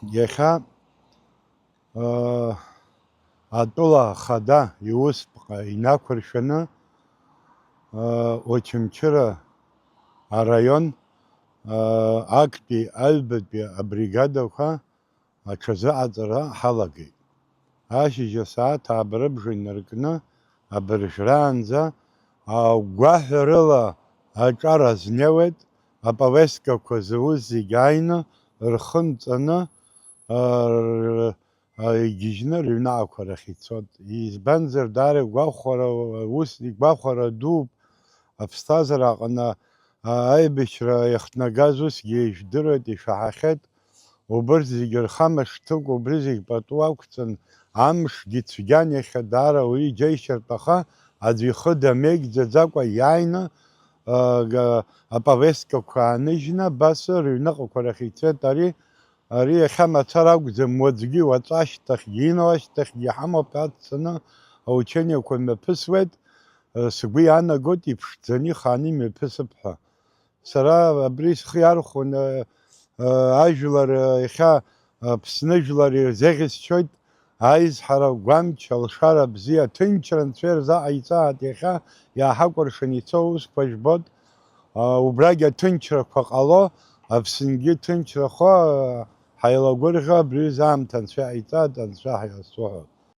ეხა ატოლა ხადა იუს ინაქურშენა ოჩიმჩერა არაიონ აქტი ალბეტი ბრიგადაха აჩაზა აზრა ჰალაგი აში ჯასა თაბრბჟინერკნა აბრჟრანზა გვაჰრლა აჭარა ზნევეთ აპავესკა ქოზუზი გაინა რხნწნა გიჟნა რივნა აქვარახიცოთ იზბანზერ დარე გვახარა უსი გვახარა დუ აფსტაზრაყნა აიბიშრა ეხტნა გაზუს გეჟდროდი შაჰახეთ ობრძიგერ ხამაშთუკ ობრძიგ პატუაკცენ ამშ გიცგანი ხდარა უი ჯეიშერტახა აძი ხდა მეგძა ზაკვა яйна აპავესკა ქანიშნა ბასრი ნაყოქარახიცეთ არი ხამაცარაგძე მოძგი ვაწაშტახ გინოაშტახ გიჰამოპაცნა აუჩენია ქომე ფსვეთ სგვი ანა გოტი ფძენი ხანი მეფსფა სარა ბრის ხიარ ხონ აჟლარ ხა ფსნეჟლარი ზეგის ჩოით აიზ ჰარა გვამჩალ შარა ბზია თინჩრან ცერზა აიცა დეხა ია ჰაკორშენი ცოუს ფაჟბოდ უბრაგა თინჩრა ყყალო აფსინგი თინჩრა ხა ჰაილაგორღა ბრიზამ თანცა აიცა თანცა ჰაიასო